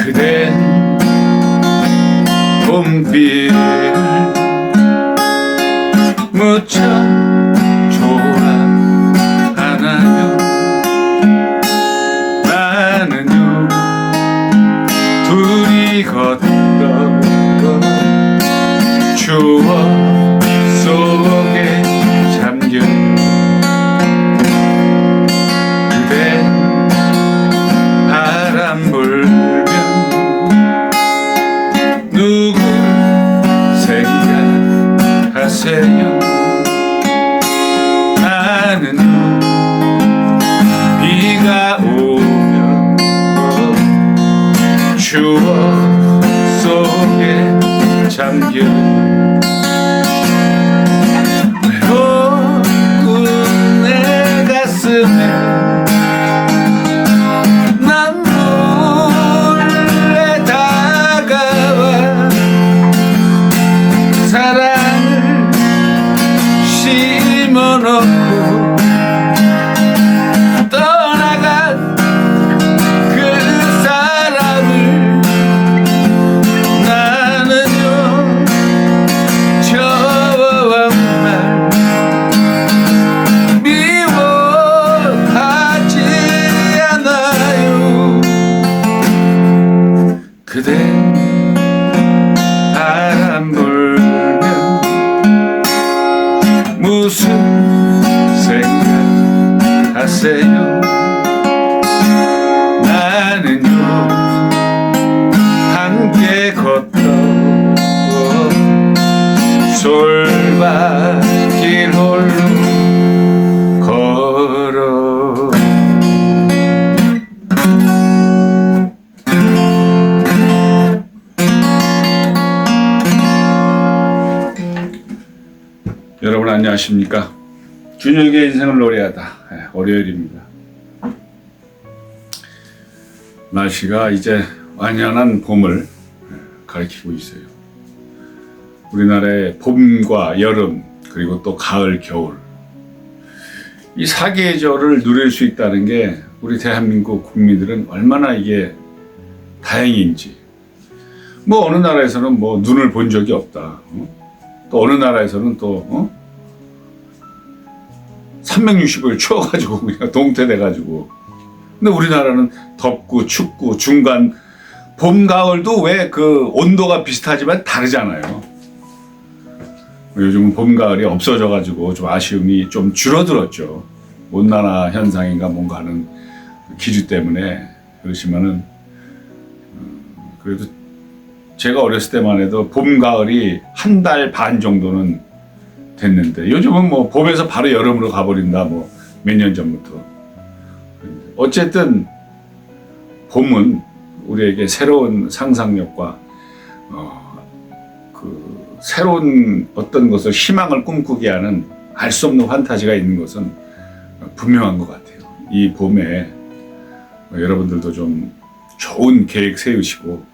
그댄 봄비를 무척 좋아하나요? 나는요 둘이 걷던 추억 속에 잠겨 그댄 바람 불면 누굴 생각하세요? 나는요 비가 오면 추억 속에 잠겨 외로운 내 가슴에 난 몰래 다가와 사랑을 심어놓고 떠나간 그 사람을 나는요 정말 미워하지 않아요. 그대 바람 불면 무슨 생각하세요? 나는요 함께 걷던 솔밭길 홀로 걸어 여러분 안녕하십니까? 준혁의 인생을 노래하다 월요일입니다. 날씨가 이제 완연한 봄을 가리키고 있어요. 우리나라의 봄과 여름 그리고 또 가을, 겨울 이 사계절을 누릴 수 있다는 게 우리 대한민국 국민들은 얼마나 이게 다행인지. 뭐 어느 나라에서는 뭐 눈을 본 적이 없다. 또 어느 나라에서는 또 360일 추워가지고 그냥 동태돼가지고. 근데 우리나라는 덥고 춥고 중간 봄, 가을도 왜 그 온도가 비슷하지만 다르잖아요. 요즘은 봄, 가을이 없어져가지고 좀 아쉬움이 좀 줄어들었죠. 온난화 현상인가 뭔가 하는 기류 때문에. 그렇지만은 그래도 제가 어렸을 때만 해도 봄, 가을이 한 달 반 정도는 됐는데 요즘은 뭐 봄에서 바로 여름으로 가버린다 뭐 몇 년 전부터. 어쨌든 봄은 우리에게 새로운 상상력과 그 새로운 어떤 것을 희망을 꿈꾸게 하는 알 수 없는 판타지가 있는 것은 분명한 것 같아요. 이 봄에 여러분들도 좀 좋은 계획 세우시고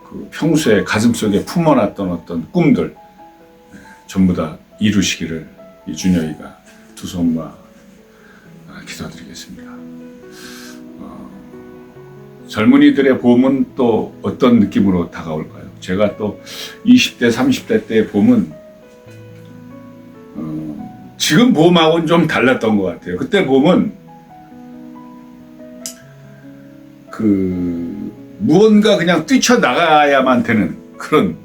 그 평소에 가슴속에 품어놨던 어떤 꿈들 전부 다 이루시기를 이 준혁이가 두 손과 기도드리겠습니다. 젊은이들의 봄은 또 어떤 느낌으로 다가올까요? 제가 또 20대, 30대 때의 봄은 지금 봄하고는 좀 달랐던 것 같아요. 그때 봄은 그 무언가 그냥 뛰쳐나가야만 되는 그런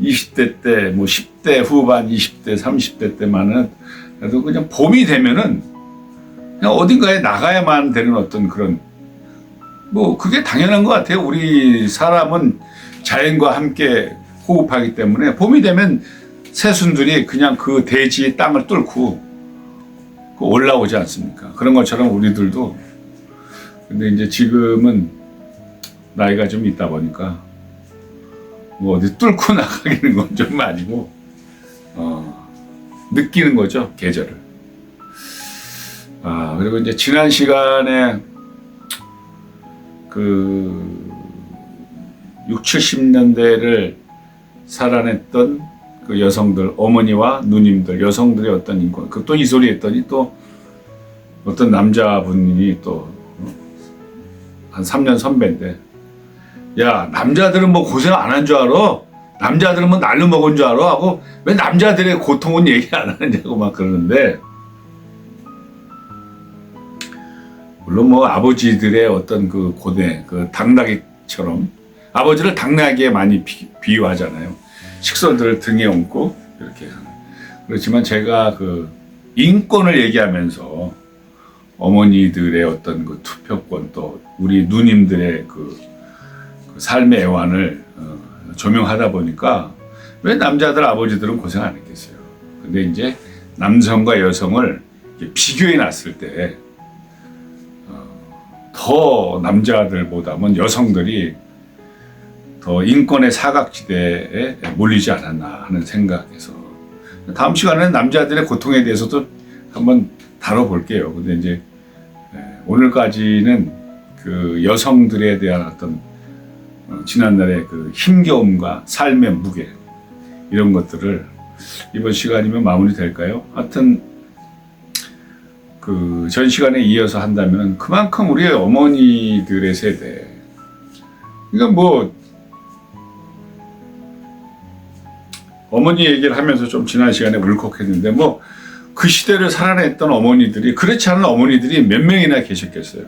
20대 때, 뭐 10대 후반, 20대, 30대 때만은 그래도 그냥 봄이 되면은 그냥 어딘가에 나가야만 되는 어떤 그런 뭐 그게 당연한 것 같아요. 우리 사람은 자연과 함께 호흡하기 때문에 봄이 되면 새순들이 그냥 그 대지의 땅을 뚫고 올라오지 않습니까? 그런 것처럼 우리들도. 근데 이제 지금은 나이가 좀 있다 보니까 뭐 어디 뚫고 나가기는 건 좀 아니고 느끼는 거죠, 계절을. 그리고 이제 지난 시간에 그 60, 70년대를 살아냈던 그 여성들, 어머니와 누님들, 여성들의 어떤 인권, 그 또 이 소리 했더니 또 어떤 남자분이 또 한 3년 선배인데, 야, 남자들은 뭐 고생 안 한 줄 알아? 남자들은 뭐 날로 먹은 줄 알아? 하고 왜 남자들의 고통은 얘기 안 하느냐고 막 그러는데, 물론 뭐 아버지들의 어떤 그 고뇌, 그 당나귀처럼 아버지를 당나귀에 많이 비유하잖아요. 식솔들을 등에 얹고 이렇게 하는. 그렇지만 제가 그 인권을 얘기하면서 어머니들의 어떤 그 투표권, 또 우리 누님들의 그 삶의 애환을 조명하다 보니까 왜 남자들 아버지들은 고생 안 했겠어요. 근데 이제 남성과 여성을 비교해 놨을 때 더 남자들보다는 여성들이 더 인권의 사각지대에 몰리지 않았나 하는 생각에서, 다음 시간에는 남자들의 고통에 대해서도 한번 다뤄볼게요. 근데 이제 오늘까지는 그 여성들에 대한 어떤 지난날의 그 힘겨움과 삶의 무게, 이런 것들을 이번 시간이면 마무리 될까요? 하여튼 그 전 시간에 이어서 한다면 그만큼 우리의 어머니들의 세대, 그러니까 뭐 어머니 얘기를 하면서 좀 지난 시간에 울컥했는데, 뭐 그 시대를 살아냈던 어머니들이, 그렇지 않은 어머니들이 몇 명이나 계셨겠어요.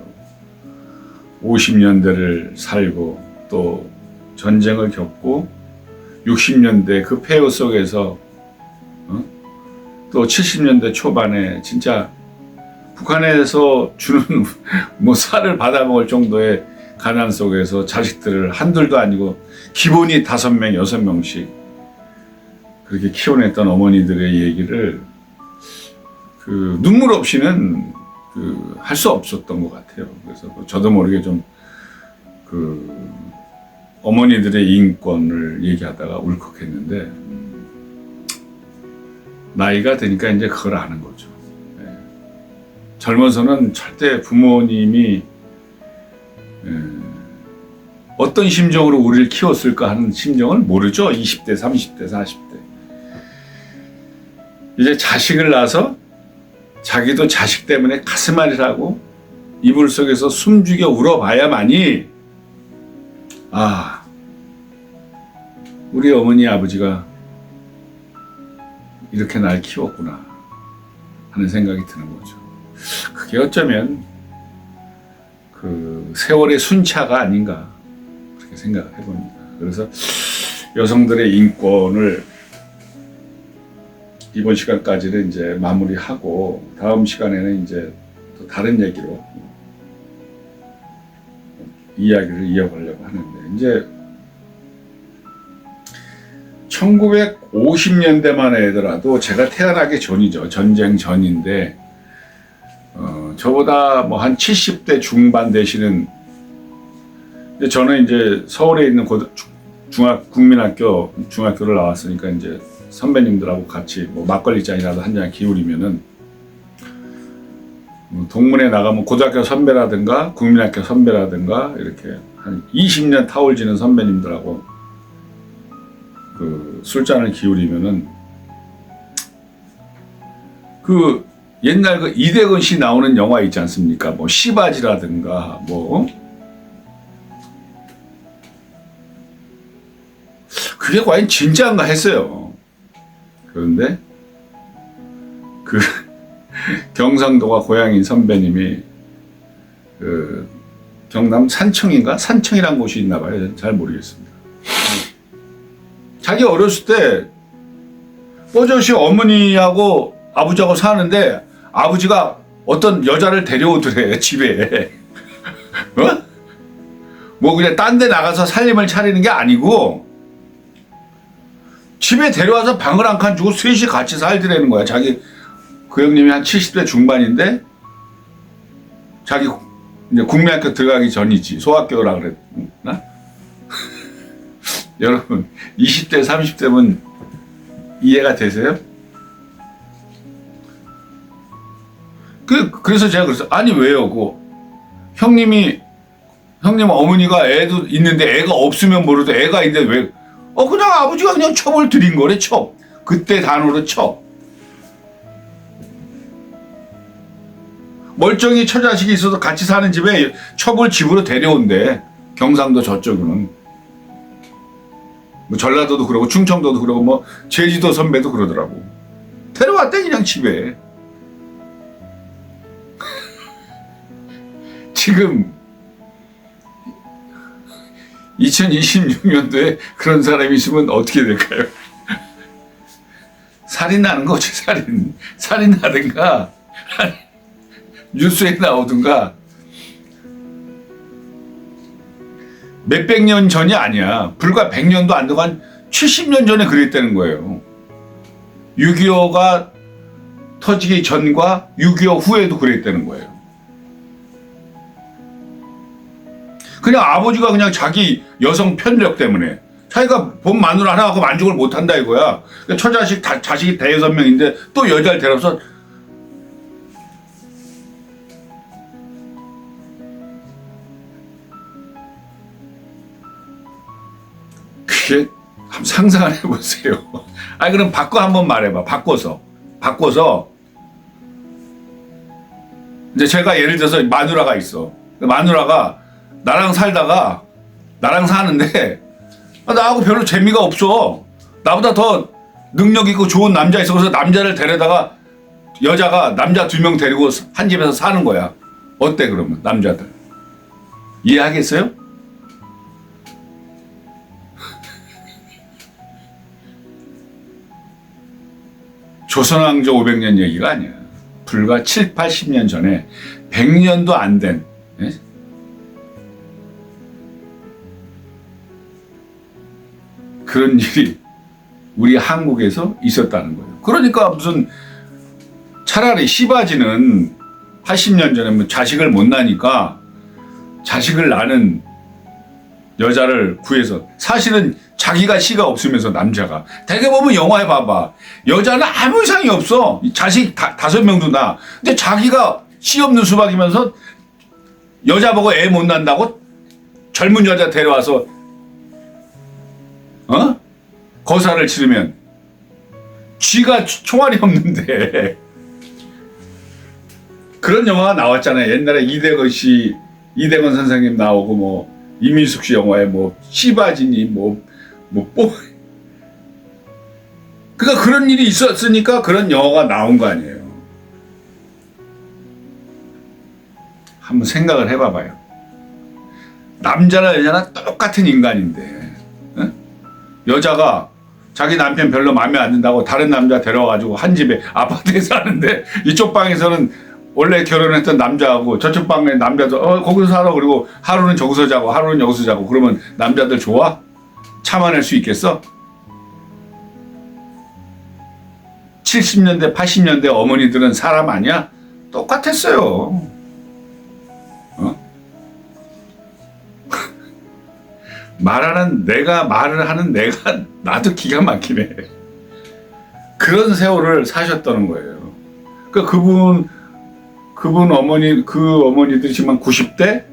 50년대를 살고 또 전쟁을 겪고 60년대 그 폐허 속에서 또 70년대 초반에 진짜 북한에서 주는 뭐 쌀을 받아먹을 정도의 가난 속에서 자식들을 한둘도 아니고 기본이 5명, 6명씩 그렇게 키워냈던 어머니들의 얘기를 그 눈물 없이는 그 할 수 없었던 것 같아요. 그래서 저도 모르게 좀 그 어머니들의 인권을 얘기하다가 울컥했는데, 나이가 드니까 이제 그걸 아는 거죠. 젊어서는 절대 부모님이 어떤 심정으로 우리를 키웠을까 하는 심정을 모르죠. 20대, 30대, 40대. 이제 자식을 낳아서 자기도 자식 때문에 가슴앓이라고 이불 속에서 숨죽여 울어봐야만이, 아, 우리 어머니 아버지가 이렇게 날 키웠구나 하는 생각이 드는 거죠. 그게 어쩌면 그 세월의 순차가 아닌가 그렇게 생각을 해봅니다. 그래서 여성들의 인권을 이번 시간까지는 이제 마무리하고, 다음 시간에는 이제 또 다른 얘기로 이야기를 이어가려고 하는데, 이제 1950년대만 해더라도 제가 태어나기 전이죠. 전쟁 전인데, 저보다 뭐 한 70대 중반 되시는, 저는 이제 서울에 있는 중학교를 나왔으니까 이제 선배님들하고 같이 뭐 막걸리 잔이라도 한 잔 기울이면은, 동문회 나가면 고등학교 선배라든가 국민학교 선배라든가 이렇게 한 20년 타올 지는 선배님들하고 그 술잔을 기울이면은, 그 옛날 그 이대근 씨 나오는 영화 있지 않습니까? 뭐 시바지라든가 뭐, 그게 과연 진짜인가 했어요. 그런데 그 경상도가 고향인 선배님이 그 경남 산청인가? 산청이란 곳이 있나 봐요. 잘 모르겠습니다. 자기 어렸을 때 뽀저씨 어머니하고 아버지하고 사는데 아버지가 어떤 여자를 데려오더래, 집에. 어? 뭐 그냥 딴 데 나가서 살림을 차리는 게 아니고 집에 데려와서 방을 한 칸 주고 셋이 같이 살더라는 거야. 자기, 그 형님이 한 70대 중반인데 자기 이제 국민학교 들어가기 전이지. 소학교라 그랬나? 여러분 20대 30대면 이해가 되세요? 그래서 제가 그랬어요. 아니 왜요? 형님 어머니가 애도 있는데 애가 없으면 모르도 애가 있는데 왜? 그냥 아버지가 그냥 첩을 드린 거래, 첩. 그때 단어로 첩. 멀쩡히 처자식이 있어서 같이 사는 집에 첩을 집으로 데려온대. 경상도 저쪽은. 뭐 전라도도 그러고 충청도도 그러고 뭐 제주도 선배도 그러더라고. 데려왔대 그냥 집에. 지금 2026년도에 그런 사람이 있으면 어떻게 될까요? 살인 나는 거지, 살인. 살인 나든가, 뉴스에 나오든가. 몇백 년 전이 아니야. 불과 100년도 안 되고 한 70년 전에 그랬다는 거예요. 6.25가 터지기 전과 6.25 후에도 그랬다는 거예요. 그냥 아버지가 그냥 자기 여성 편력 때문에 자기가 본 마누라 하나 갖고 만족을 못한다 이거야. 처자식 자식이 대여섯 명인데 또 여자를 데려서 그게 한번 상상을 해보세요. 아니 그럼 바꿔 한번 말해봐. 바꿔서 이제 제가 예를 들어서 마누라가 있어. 마누라가 나랑 살다가 나랑 사는데 나하고 별로 재미가 없어. 나보다 더 능력 있고 좋은 남자 있어. 그래서 남자를 데려다가 여자가 남자 2명 데리고 한 집에서 사는 거야. 어때 그러면 남자들 이해하겠어요? 조선왕조 500년 얘기가 아니야. 불과 7, 80년 전에 100년도 안 된 그런 일이 우리 한국에서 있었다는 거예요. 그러니까 무슨 차라리 시바지는 80년 전에 뭐 자식을 못 낳으니까 자식을 낳는 여자를 구해서 사실은 자기가 씨가 없으면서 남자가 대개 보면 영화에 봐봐. 여자는 아무 이상이 없어. 자식 5명도 낳아. 근데 자기가 씨 없는 수박이면서 여자 보고 애 못 낳는다고 젊은 여자 데려와서 거사를 치르면 쥐가 총알이 없는데 그런 영화가 나왔잖아요. 옛날에 이대건 선생님 나오고 뭐 이민숙 씨 영화에 뭐 시바지니 그러니까 그런 일이 있었으니까 그런 영화가 나온 거 아니에요. 한번 생각을 해봐봐요. 남자나 여자나 똑같은 인간인데 여자가 자기 남편 별로 마음에 안 든다고 다른 남자 데려와가지고 한 집에 아파트에 사는데 이쪽 방에서는 원래 결혼했던 남자하고 저쪽 방에 남자도 거기서 살아. 그리고 하루는 저기서 자고 하루는 여기서 자고. 그러면 남자들 좋아? 참아낼 수 있겠어? 70년대 80년대 어머니들은 사람 아니야? 똑같았어요. 말을 하는 내가 나도 기가 막히네. 그런 세월을 사셨다는 거예요. 그러니까 그분 어머니들이 지금 90대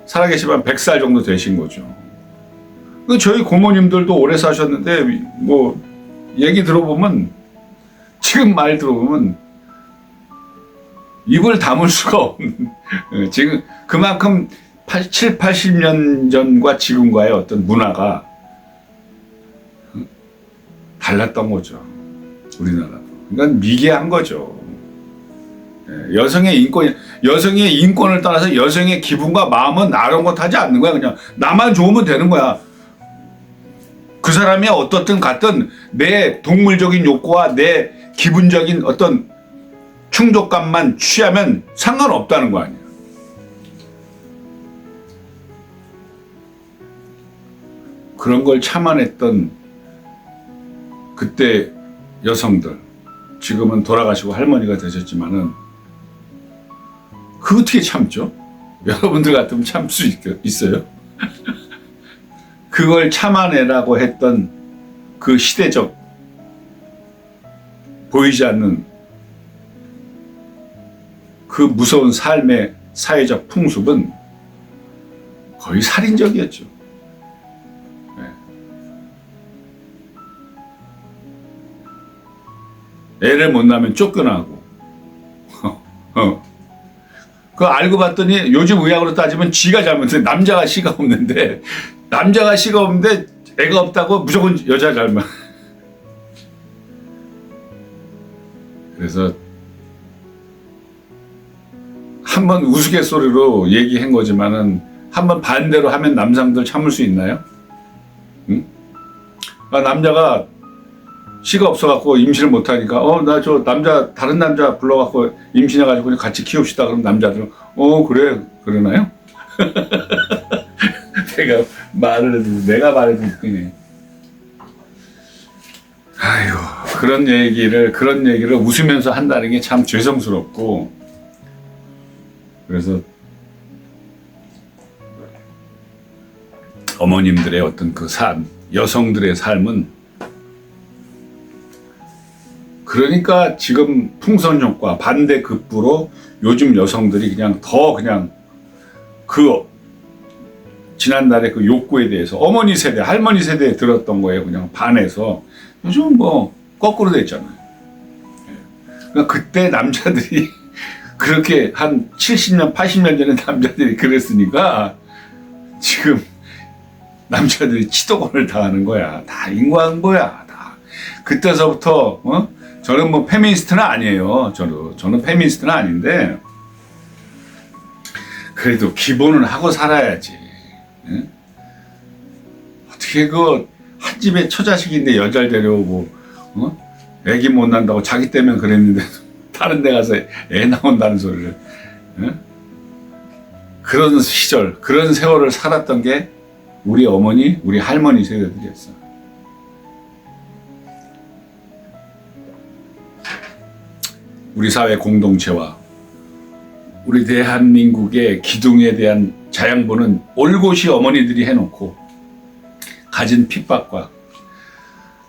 살아계시면 100살 정도 되신 거죠. 저희 고모님들도 오래 사셨는데 뭐 얘기 들어보면 지금 말 들어보면 입을 다물 수가 없는 지금 그만큼 7, 80년 전과 지금과의 어떤 문화가 달랐던 거죠. 우리나라도. 그러니까 미개한 거죠. 여성의 인권을 떠나서 여성의 기분과 마음은 아랑곳하지 않는 거야. 그냥 나만 좋으면 되는 거야. 그 사람이 어떻든 갔든 내 동물적인 욕구와 내 기분적인 어떤 충족감만 취하면 상관없다는 거 아니야. 그런 걸 참아냈던 그때 여성들, 지금은 돌아가시고 할머니가 되셨지만은 그 어떻게 참죠? 여러분들 같으면 참 수 있어요? 그걸 참아내라고 했던 그 시대적 보이지 않는 그 무서운 삶의 사회적 풍습은 거의 살인적이었죠. 애를 못 낳으면 쫓겨나고 그 알고 봤더니 요즘 의학으로 따지면 쥐가 잘못해. 남자가 씨가 없는데 남자가 씨가 없는데 애가 없다고 무조건 여자 잘못. 그래서 한번 우스갯소리로 얘기한 거지만은 한번 반대로 하면 남성들 참을 수 있나요? 응? 아, 남자가 씨가 없어갖고 임신을 못하니까 나 저 남자 다른 남자 불러갖고 임신해가지고 같이 키웁시다. 그럼 남자들은 그래 그러나요? 내가 말해도 웃기네. 아이고 그런 얘기를 웃으면서 한다는 게 참 죄송스럽고, 그래서 어머님들의 어떤 그 삶, 여성들의 삶은 그러니까 지금 풍선효과 반대급부로 요즘 여성들이 그냥 그 지난날의 그 욕구에 대해서 어머니 세대, 할머니 세대에 들었던 거에 그냥 반해서 요즘 뭐 거꾸로 됐잖아요. 그러니까 그때 남자들이 그렇게 한 70년, 80년 전에 남자들이 그랬으니까 지금 남자들이 치도곤을 당하는 거야. 다 인과응보야. 다. 그때서부터 저는 뭐 페미니스트는 아니에요. 저는 페미니스트는 아닌데 그래도 기본은 하고 살아야지. 응? 어떻게 한 집에 처자식인데 여자를 데려오고 애기 못 난다고 자기 때문에 그랬는데 다른 데 가서 애 나온다는 소리를. 응? 그런 시절, 그런 세월을 살았던 게 우리 어머니, 우리 할머니 세대들이었어. 우리 사회 공동체와 우리 대한민국의 기둥에 대한 자양분은 올곧이 어머니들이 해놓고 가진 핍박과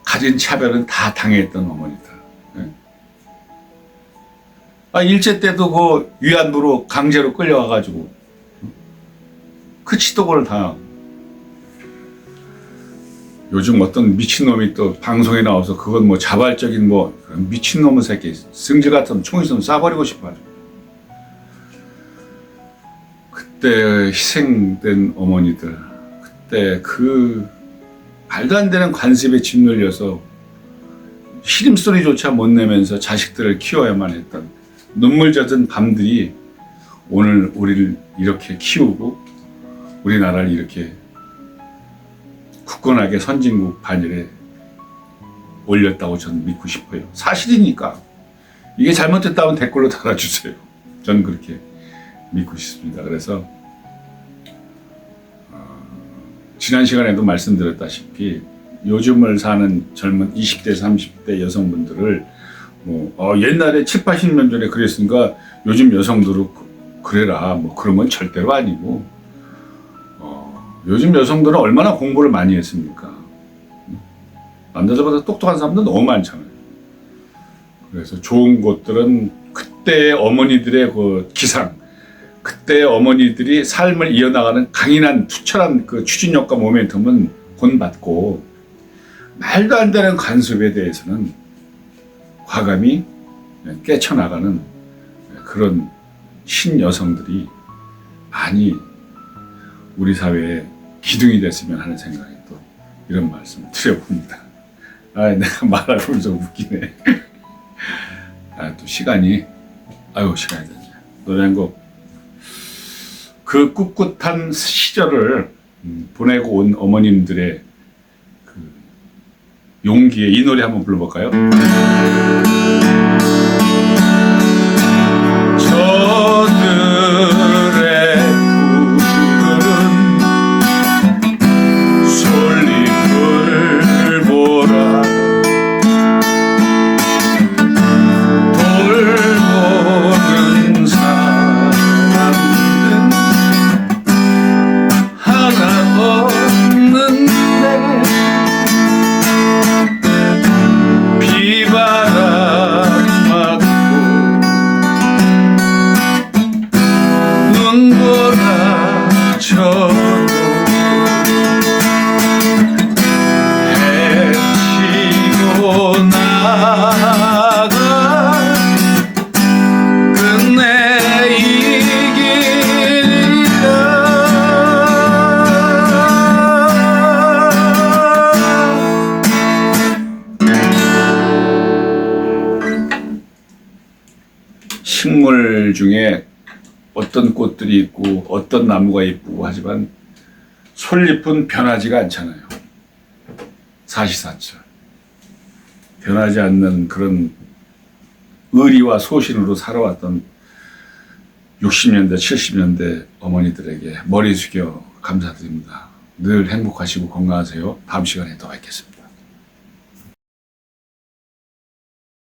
가진 차별은 다 당했던 어머니들. 일제 때도 그 위안부로 강제로 끌려가가지고 그 치도골을 당하고, 요즘 어떤 미친놈이 또 방송에 나와서 그건 뭐 자발적인 뭐 미친놈의 새끼 승질 같은 총 있으면 쏴버리고 싶어요. 그때 희생된 어머니들, 그때 그 말도 안 되는 관습에 짓눌려서 시림소리조차 못 내면서 자식들을 키워야만 했던 눈물 젖은 밤들이 오늘 우리를 이렇게 키우고 우리나라를 이렇게 굳건하게 선진국 반열에 올렸다고 저는 믿고 싶어요. 사실이니까. 이게 잘못됐다면 댓글로 달아주세요. 저는 그렇게 믿고 싶습니다. 그래서 지난 시간에도 말씀드렸다시피 요즘을 사는 젊은 20대, 30대 여성분들을 옛날에 7, 80년 전에 그랬으니까 요즘 여성들은 그래라. 그런 건 절대로 아니고, 요즘 여성들은 얼마나 공부를 많이 했습니까? 남자들보다 똑똑한 사람도 너무 많잖아요. 그래서 좋은 것들은 그때의 어머니들의 그 기상, 그때의 어머니들이 삶을 이어나가는 강인한 투철한 그 추진력과 모멘텀은 본받고, 말도 안 되는 간섭에 대해서는 과감히 깨쳐나가는 그런 신여성들이 많이 우리 사회에 기둥이 됐으면 하는 생각에 또 이런 말씀을 드려봅니다. 내가 말하고 좀 웃기네. 또 시간이 됐네. 노래 한 곡. 그 꿋꿋한 시절을 보내고 온 어머님들의 그 용기에 이 노래 한번 불러볼까요? 비바람 맞고 식물 중에 어떤 꽃들이 있고 어떤 나무가 이쁘고 하지만 솔잎은 변하지가 않잖아요. 사시사철. 변하지 않는 그런 의리와 소신으로 살아왔던 60년대, 70년대 어머니들에게 머리 숙여 감사드립니다. 늘 행복하시고 건강하세요. 다음 시간에 또 뵙겠습니다.